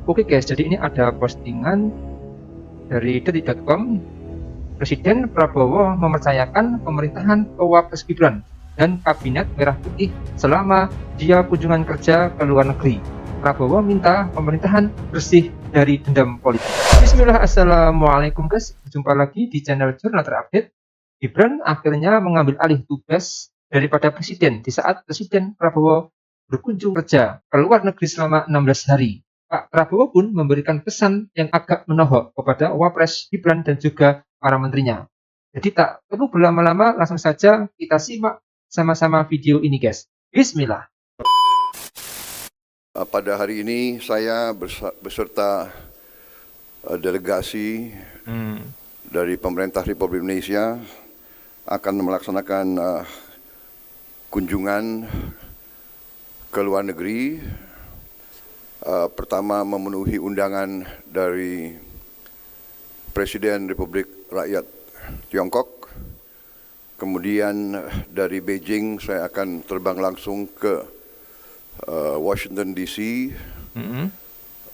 Oke guys, jadi ini ada postingan dari detik.com. Presiden Prabowo mempercayakan pemerintahan ke Wapres Gibran dan Kabinet Merah Putih selama dia kunjungan kerja ke luar negeri. Prabowo minta pemerintahan bersih dari dendam politik. Bismillah, assalamualaikum guys. Jumpa lagi di channel Jurnal Terupdate. Gibran akhirnya mengambil alih tugas daripada presiden di saat Presiden Prabowo berkunjung kerja ke luar negeri selama 16 hari. Pak Prabowo pun memberikan pesan yang agak menohok kepada Wapres Gibran dan juga para menterinya. Jadi tak perlu berlama-lama, langsung saja kita simak sama-sama video ini guys. Bismillah. Pada hari ini saya beserta delegasi dari pemerintah Republik Indonesia akan melaksanakan kunjungan ke luar negeri. Pertama, memenuhi undangan dari Presiden Republik Rakyat Tiongkok. Kemudian dari Beijing saya akan terbang langsung ke Washington DC,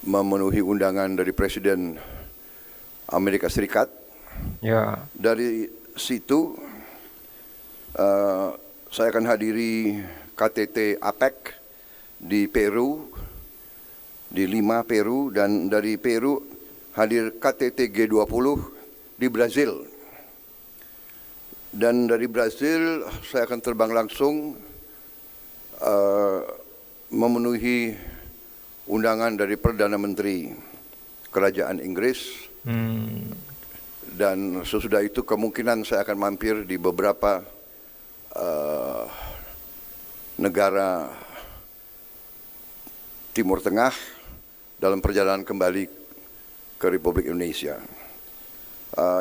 memenuhi undangan dari Presiden Amerika Serikat. Ya. Dari situ saya akan hadiri KTT APEC di Peru, di Lima, Peru, dan dari Peru hadir KTT G20 di Brazil. Dan dari Brazil saya akan terbang langsung memenuhi undangan dari Perdana Menteri Kerajaan Inggris. Dan sesudah itu kemungkinan saya akan mampir di beberapa negara Timur Tengah dalam perjalanan kembali ke Republik Indonesia.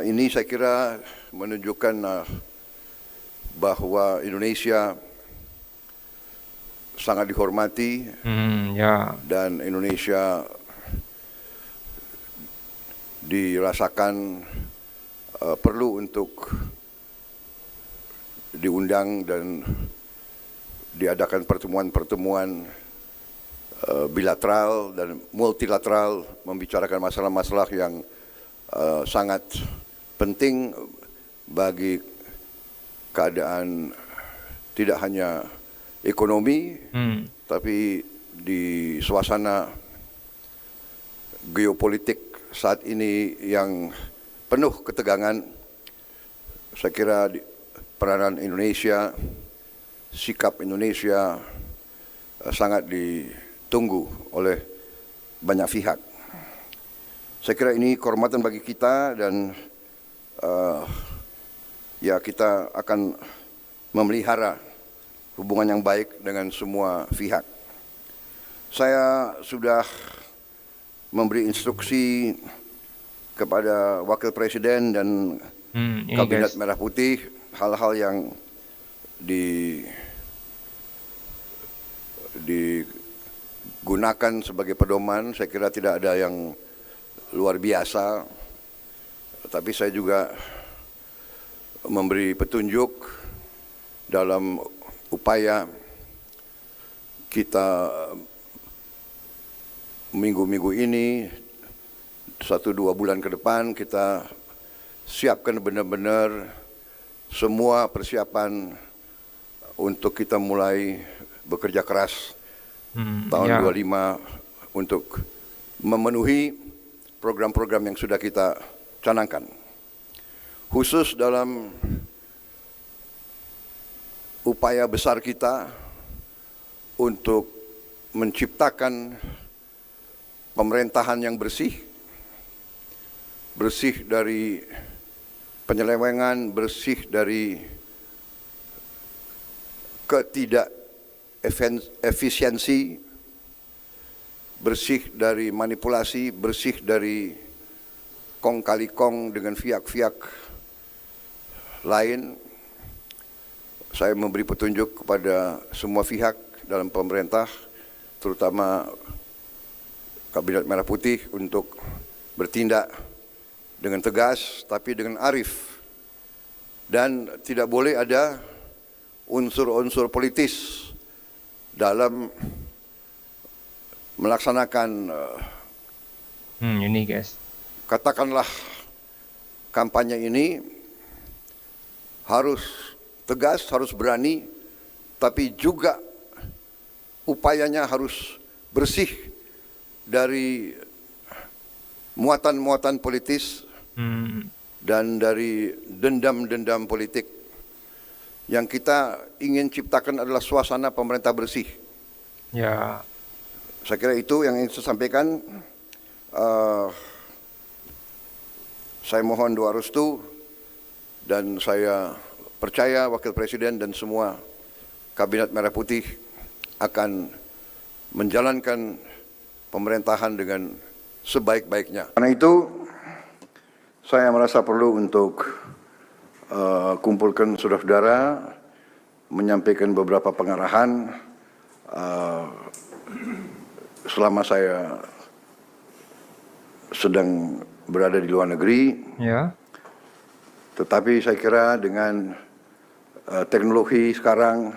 Ini saya kira menunjukkan bahwa Indonesia sangat dihormati, dan Indonesia dirasakan perlu untuk diundang dan diadakan pertemuan-pertemuan bilateral dan multilateral, membicarakan masalah-masalah yang sangat penting bagi keadaan tidak hanya ekonomi, tapi di suasana geopolitik saat ini yang penuh ketegangan. Saya kira peranan Indonesia, sikap Indonesia sangat ditunggu oleh banyak pihak. Saya kira ini kehormatan bagi kita, dan ya kita akan memelihara hubungan yang baik dengan semua pihak. Saya sudah memberi instruksi kepada Wakil Presiden dan Kabinet Merah Putih hal-hal yang digunakan sebagai pedoman. Saya kira tidak ada yang luar biasa, tapi saya juga memberi petunjuk dalam upaya kita minggu-minggu ini, 1-2 bulan ke depan, kita siapkan benar-benar semua persiapan untuk kita mulai bekerja keras tahun 25 untuk memenuhi program-program yang sudah kita canangkan. Khusus dalam upaya besar kita untuk menciptakan pemerintahan yang bersih dari penyelewengan, bersih dari ketidakefisiensi, bersih dari manipulasi, bersih dari kong kali kong dengan pihak-pihak lain. Saya memberi petunjuk kepada semua pihak dalam pemerintah, terutama Kabinet Merah Putih, untuk bertindak dengan tegas tapi dengan arif, dan tidak boleh ada unsur-unsur politis dalam melaksanakan Ini guys. Katakanlah kampanye ini harus tegas, harus berani, tapi juga upayanya harus bersih dari muatan-muatan politis dan dari dendam-dendam politik. Yang kita ingin ciptakan adalah suasana pemerintah bersih. Ya. Saya kira itu yang ingin saya sampaikan. Saya mohon doa restu dan saya percaya Wakil Presiden dan semua Kabinet Merah Putih akan menjalankan pemerintahan dengan sebaik-baiknya. Karena itu saya merasa perlu untuk kumpulkan saudara-saudara, menyampaikan beberapa pengarahan selama saya sedang berada di luar negeri. Ya. Tetapi saya kira dengan teknologi sekarang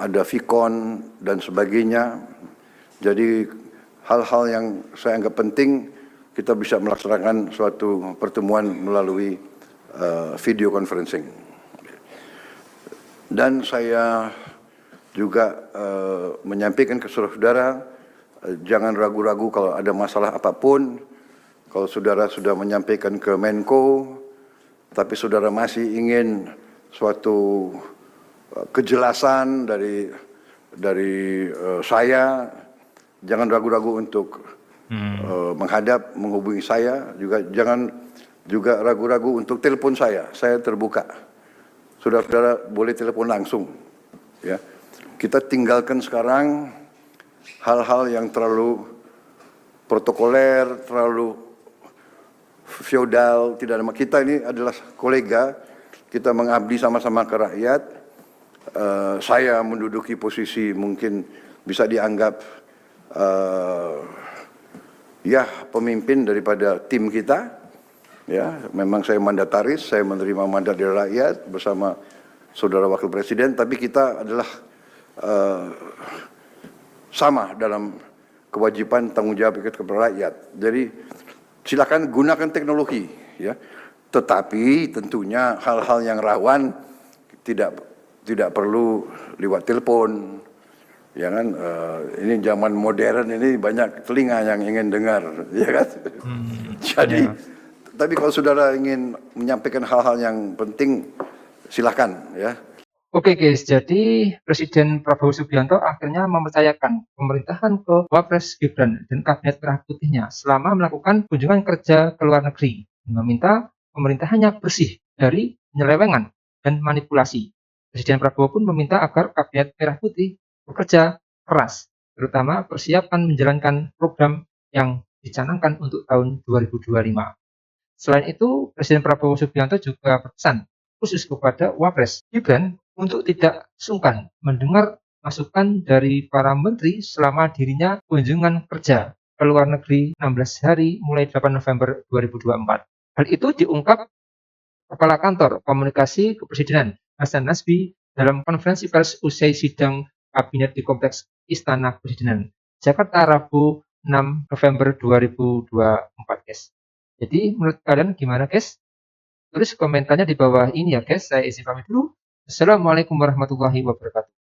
ada Vicon dan sebagainya, jadi hal-hal yang saya anggap penting kita bisa melaksanakan suatu pertemuan melalui video conferencing. Dan saya juga menyampaikan ke saudara-saudara, jangan ragu-ragu kalau ada masalah apapun. Kalau saudara sudah menyampaikan ke Menko, tapi saudara masih ingin suatu kejelasan dari saya, jangan ragu-ragu untuk menghadap, menghubungi saya. Juga jangan juga ragu-ragu untuk telepon saya terbuka. Saudara-saudara boleh telepon langsung. Ya, kita tinggalkan sekarang hal-hal yang terlalu protokoler, terlalu feodal. Tidak ada. Kita ini adalah kolega, kita mengabdi sama-sama ke rakyat. Saya menduduki posisi mungkin bisa dianggap ya pemimpin daripada tim kita. Ya, memang saya mandataris, saya menerima mandat dari rakyat bersama saudara Wakil Presiden, tapi kita adalah sama dalam kewajiban tanggung jawab kepada rakyat. Jadi silakan gunakan teknologi, ya. Tetapi tentunya hal-hal yang rawan tidak perlu lewat telepon, ya kan? Ini zaman modern ini banyak telinga yang ingin dengar, ya kan? Jadi, tapi kalau saudara ingin menyampaikan hal-hal yang penting, silakan, ya. Oke guys, jadi Presiden Prabowo Subianto akhirnya mempercayakan pemerintahan ke Wapres Gibran dan Kabinet Merah Putihnya selama melakukan kunjungan kerja ke luar negeri, meminta pemerintahannya bersih dari penyelewengan dan manipulasi. Presiden Prabowo pun meminta agar Kabinet Merah Putih bekerja keras, terutama persiapan menjalankan program yang dicanangkan untuk tahun 2025. Selain itu, Presiden Prabowo Subianto juga berpesan khusus kepada Wapres Gibran untuk tidak sungkan mendengar masukan dari para menteri selama dirinya kunjungan kerja ke luar negeri 16 hari mulai 8 November 2024. Hal itu diungkap Kepala Kantor Komunikasi Kepresidenan Hasan Nasbi dalam konferensi pers usai sidang kabinet di Kompleks Istana Kepresidenan, Jakarta, Rabu 6 November 2024, guys. Jadi menurut kalian gimana, guys? Tulis komentarnya di bawah ini ya, guys. Saya izin pamit dulu. Assalamualaikum warahmatullahi wabarakatuh.